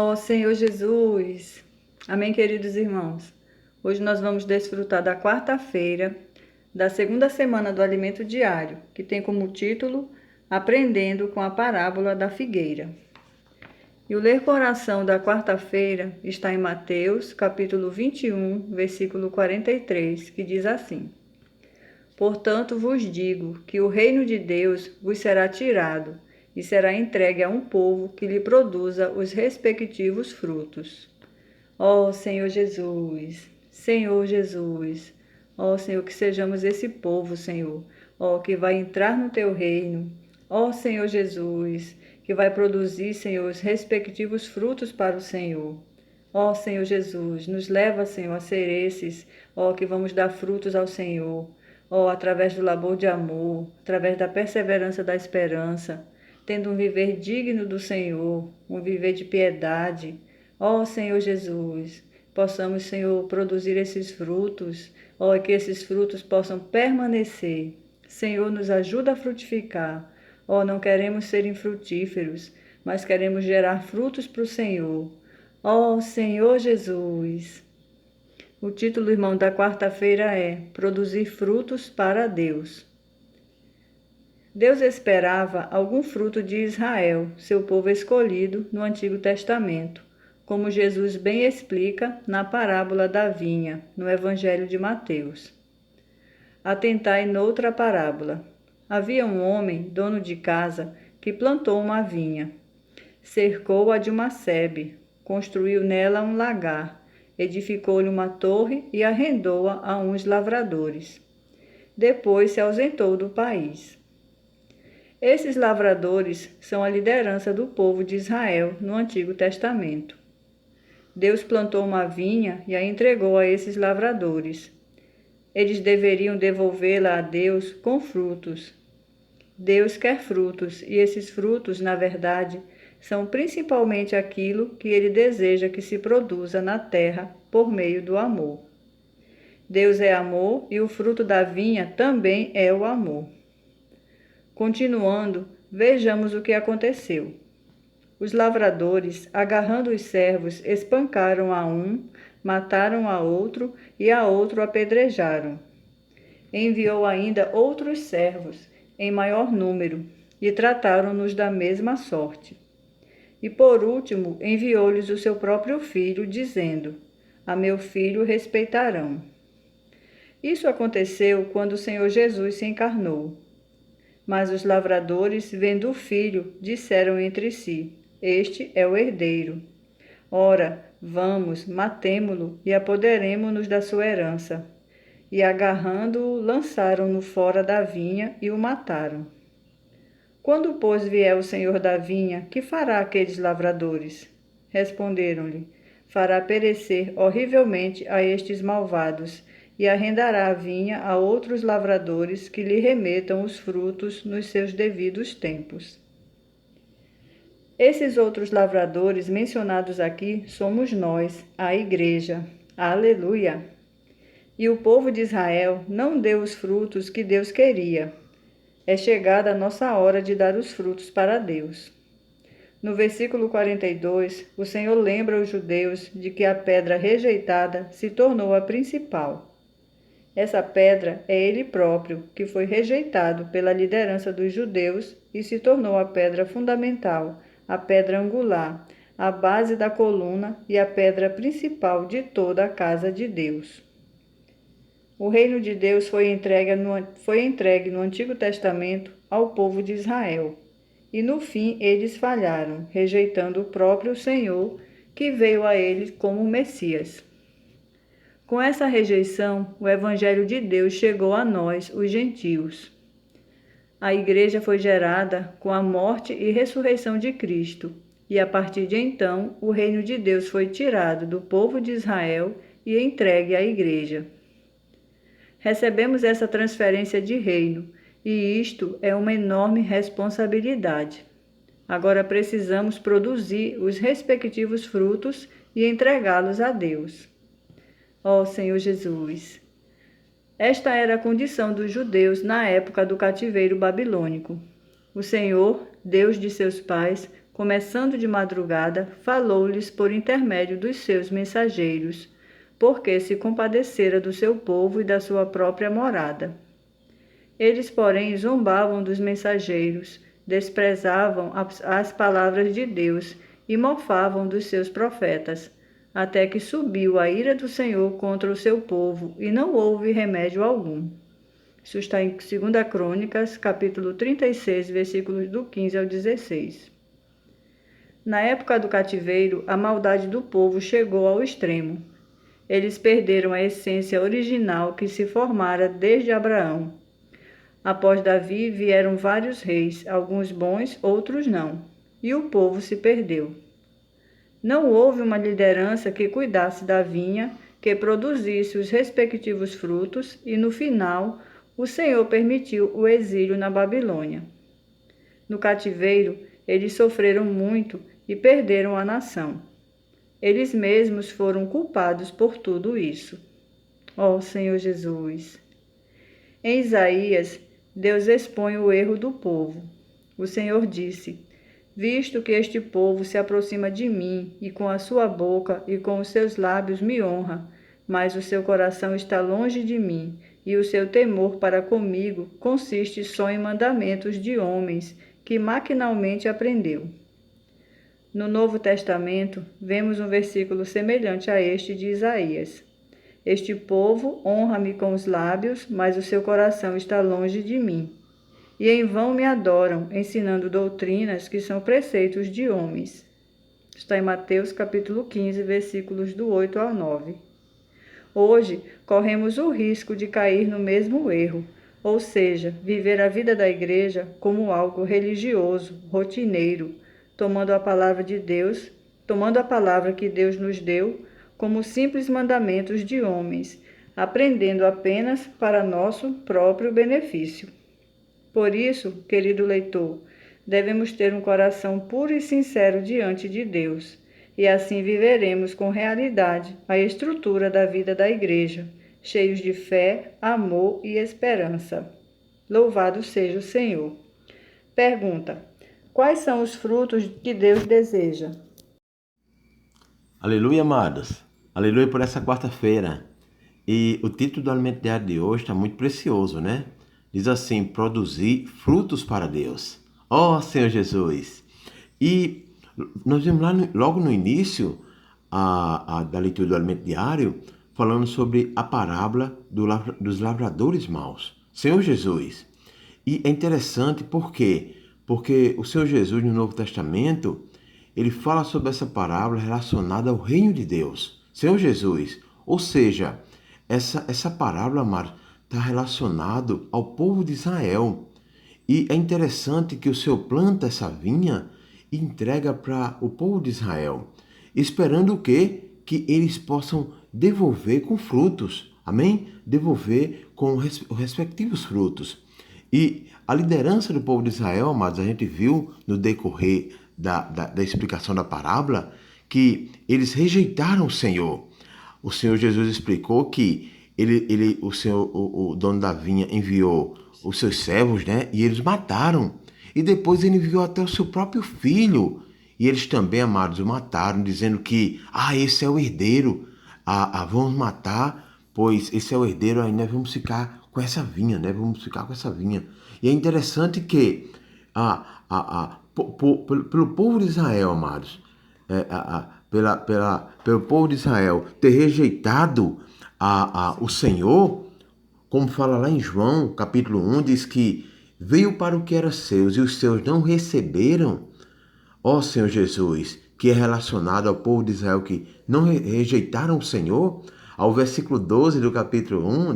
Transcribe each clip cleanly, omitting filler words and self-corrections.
Ó Senhor Jesus. Amém, queridos irmãos. Hoje nós vamos desfrutar da quarta-feira da segunda semana do Alimento Diário, que tem como título Aprendendo com a Parábola da Figueira. E o ler coração da quarta-feira está em Mateus, capítulo 21, versículo 43, que diz assim: Portanto vos digo que o reino de Deus vos será tirado e será entregue a um povo que lhe produza os respectivos frutos. Ó Senhor Jesus, Senhor Jesus, ó Senhor, que sejamos esse povo, Senhor, ó, que vai entrar no teu reino, ó Senhor Jesus, que vai produzir, Senhor, os respectivos frutos para o Senhor. Ó Senhor Jesus, nos leva, Senhor, a ser esses, ó, que vamos dar frutos ao Senhor, ó, através do labor de amor, através da perseverança da esperança, tendo um viver digno do Senhor, um viver de piedade. Ó Senhor Jesus, possamos, Senhor, produzir esses frutos, ó, que esses frutos possam permanecer. Senhor, nos ajuda a frutificar. Ó, não queremos ser infrutíferos, mas queremos gerar frutos para o Senhor. Ó Senhor Jesus. O título, irmão, da quarta-feira é Produzir frutos para Deus. Deus esperava algum fruto de Israel, seu povo escolhido no Antigo Testamento, como Jesus bem explica na parábola da vinha, no Evangelho de Mateus. Atentai noutra parábola. Havia um homem, dono de casa, que plantou uma vinha. Cercou-a de uma sebe, construiu nela um lagar, edificou-lhe uma torre e arrendou-a a uns lavradores. Depois se ausentou do país. Esses lavradores são a liderança do povo de Israel no Antigo Testamento. Deus plantou uma vinha e a entregou a esses lavradores. Eles deveriam devolvê-la a Deus com frutos. Deus quer frutos, e esses frutos, na verdade, são principalmente aquilo que Ele deseja que se produza na terra por meio do amor. Deus é amor e o fruto da vinha também é o amor. Continuando, vejamos o que aconteceu. Os lavradores, agarrando os servos, espancaram a um, mataram a outro e a outro apedrejaram. Enviou ainda outros servos, em maior número, e trataram-nos da mesma sorte. E por último enviou-lhes o seu próprio filho, dizendo: A meu filho respeitarão. Isso aconteceu quando o Senhor Jesus se encarnou. Mas os lavradores, vendo o filho, disseram entre si: Este é o herdeiro. Ora, vamos, matemo-lo e apoderemo-nos da sua herança. E agarrando-o, lançaram-no fora da vinha e o mataram. Quando, pois, vier o senhor da vinha, que fará aqueles lavradores? Responderam-lhe: Fará perecer horrivelmente a estes malvados, e arrendará a vinha a outros lavradores que lhe remetam os frutos nos seus devidos tempos. Esses outros lavradores mencionados aqui somos nós, a Igreja. Aleluia! E o povo de Israel não deu os frutos que Deus queria. É chegada a nossa hora de dar os frutos para Deus. No versículo 42, o Senhor lembra os judeus de que a pedra rejeitada se tornou a principal. Essa pedra é Ele próprio, que foi rejeitado pela liderança dos judeus e se tornou a pedra fundamental, a pedra angular, a base da coluna e a pedra principal de toda a casa de Deus. O reino de Deus foi entregue no Antigo Testamento ao povo de Israel. E no fim eles falharam, rejeitando o próprio Senhor, que veio a eles como Messias. Com essa rejeição, o Evangelho de Deus chegou a nós, os gentios. A Igreja foi gerada com a morte e ressurreição de Cristo, e a partir de então, o reino de Deus foi tirado do povo de Israel e entregue à Igreja. Recebemos essa transferência de reino, e isto é uma enorme responsabilidade. Agora precisamos produzir os respectivos frutos e entregá-los a Deus. Ó Senhor Jesus! Esta era a condição dos judeus na época do cativeiro babilônico. O Senhor, Deus de seus pais, começando de madrugada, falou-lhes por intermédio dos seus mensageiros, porque se compadecera do seu povo e da sua própria morada. Eles, porém, zombavam dos mensageiros, desprezavam as palavras de Deus e mofavam dos seus profetas, até que subiu a ira do Senhor contra o seu povo, e não houve remédio algum. Isso está em 2 Crônicas, capítulo 36, versículos do 15 ao 16. Na época do cativeiro, a maldade do povo chegou ao extremo. Eles perderam a essência original que se formara desde Abraão. Após Davi vieram vários reis, alguns bons, outros não, e o povo se perdeu. Não houve uma liderança que cuidasse da vinha, que produzisse os respectivos frutos, e no final, o Senhor permitiu o exílio na Babilônia. No cativeiro, eles sofreram muito e perderam a nação. Eles mesmos foram culpados por tudo isso. Ó Senhor Jesus! Em Isaías, Deus expõe o erro do povo. O Senhor disse: visto que este povo se aproxima de mim, e com a sua boca e com os seus lábios me honra, mas o seu coração está longe de mim, e o seu temor para comigo consiste só em mandamentos de homens, que maquinalmente aprendeu. No Novo Testamento, vemos um versículo semelhante a este de Isaías. Este povo honra-me com os lábios, mas o seu coração está longe de mim. E em vão me adoram, ensinando doutrinas que são preceitos de homens. Está em Mateus capítulo 15, versículos do 8 ao 9. Hoje, corremos o risco de cair no mesmo erro, ou seja, viver a vida da igreja como algo religioso, rotineiro, tomando a palavra que Deus nos deu como simples mandamentos de homens, aprendendo apenas para nosso próprio benefício. Por isso, querido leitor, devemos ter um coração puro e sincero diante de Deus, e assim viveremos com realidade a estrutura da vida da igreja, cheios de fé, amor e esperança. Louvado seja o Senhor. Pergunta: quais são os frutos que Deus deseja? Aleluia, amados. Aleluia por essa quarta-feira. E o título do alimento diário de hoje está muito precioso, né? Diz assim: produzir frutos para Deus. Ó Senhor Jesus! E nós vimos lá logo no início da leitura do alimento diário, falando sobre a parábola dos lavradores maus. Senhor Jesus! E é interessante por quê? Porque o Senhor Jesus, no Novo Testamento, ele fala sobre essa parábola relacionada ao reino de Deus. Senhor Jesus, ou seja, essa parábola, amado, está relacionado ao povo de Israel. E é interessante que o Senhor planta essa vinha e entrega para o povo de Israel, esperando o quê? Que eles possam devolver com frutos. Amém? Devolver com os respectivos frutos. E a liderança do povo de Israel, amados, a gente viu no decorrer da explicação da parábola, que eles rejeitaram o Senhor. O Senhor Jesus explicou que o dono da vinha enviou os seus servos, né? E eles mataram. E depois ele enviou até o seu próprio filho. E eles também, amados, o mataram, dizendo que, esse é o herdeiro. Vamos matar, pois esse é o herdeiro, aí nós vamos ficar com essa vinha, né? Vamos ficar com essa vinha. E é interessante que pelo povo de Israel, amados, pelo povo de Israel ter rejeitado o Senhor, como fala lá em João, capítulo 1, diz que veio para o que era seus e os seus não receberam. Ó Senhor Jesus, que é relacionado ao povo de Israel que não rejeitaram o Senhor, ao versículo 12 do capítulo 1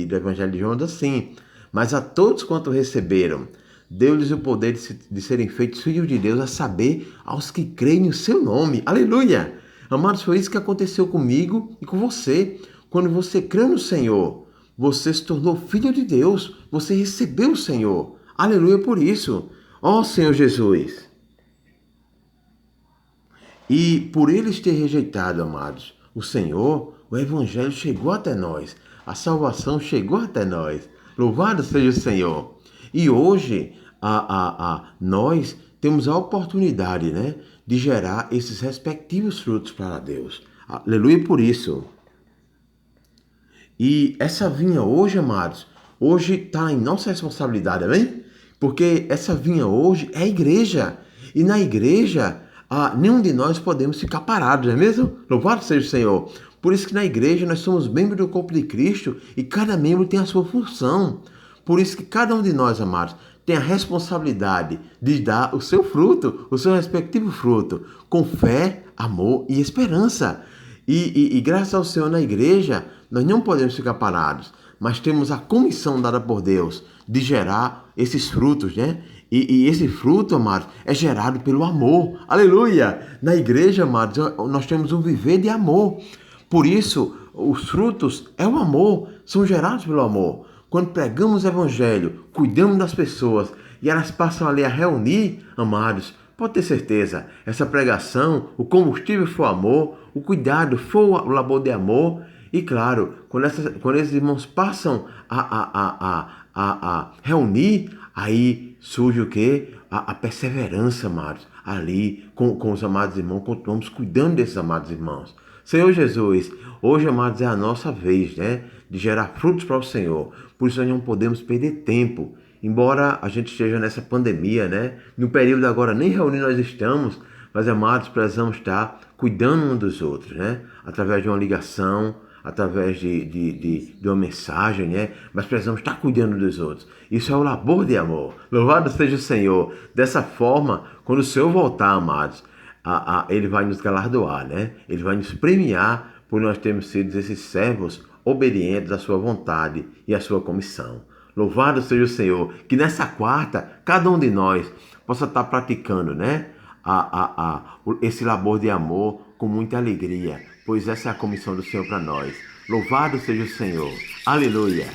do Evangelho de João, diz assim: mas a todos quanto receberam, deu-lhes o poder de serem feitos filhos de Deus, a saber, aos que creem no seu nome. Aleluia! Amados, foi isso que aconteceu comigo e com você. Quando você crê no Senhor, você se tornou filho de Deus, você recebeu o Senhor. Aleluia por isso. Ó Senhor Jesus! E por eles ter rejeitado, amados, o Senhor, o Evangelho chegou até nós. A salvação chegou até nós. Louvado seja o Senhor. E hoje, nós temos a oportunidade, né, de gerar esses respectivos frutos para Deus. Aleluia por isso. E essa vinha hoje, amados, hoje está em nossa responsabilidade, amém? Porque essa vinha hoje é a igreja. E na igreja, nenhum de nós podemos ficar parados, não é mesmo? Louvado seja o Senhor. Por isso que na igreja nós somos membros do corpo de Cristo e cada membro tem a sua função. Por isso que cada um de nós, amados, tem a responsabilidade de dar o seu fruto, o seu respectivo fruto, com fé, amor e esperança. E graças ao Senhor na igreja, nós não podemos ficar parados, mas temos a comissão dada por Deus de gerar esses frutos, né? E esse fruto, amados, é gerado pelo amor. Aleluia! Na igreja, amados, nós temos um viver de amor. Por isso, os frutos é o amor, são gerados pelo amor. Quando pregamos o evangelho, cuidamos das pessoas e elas passam ali a reunir, amados, pode ter certeza, essa pregação, o combustível for amor, o cuidado for o labor de amor. E claro, quando esses irmãos passam a reunir, aí surge o quê? A perseverança, amados, ali com os amados irmãos, continuamos cuidando desses amados irmãos. Senhor Jesus, hoje, amados, é a nossa vez, né, de gerar frutos para o Senhor. Por isso nós não podemos perder tempo. Embora a gente esteja nessa pandemia, né, no período agora nem reunido nós estamos, mas, amados, precisamos estar cuidando uns dos outros, né, através de uma ligação, através de uma mensagem, né? Mas precisamos estar cuidando dos outros. Isso é o labor de amor. Louvado seja o Senhor. Dessa forma, quando o Senhor voltar, amados, Ele vai nos galardoar, né? Ele vai nos premiar por nós termos sido esses servos obedientes à sua vontade e à sua comissão. Louvado seja o Senhor. Que nessa quarta, cada um de nós possa estar praticando, né? Esse labor de amor com muita alegria, pois essa é a comissão do Senhor para nós. Louvado seja o Senhor. Aleluia.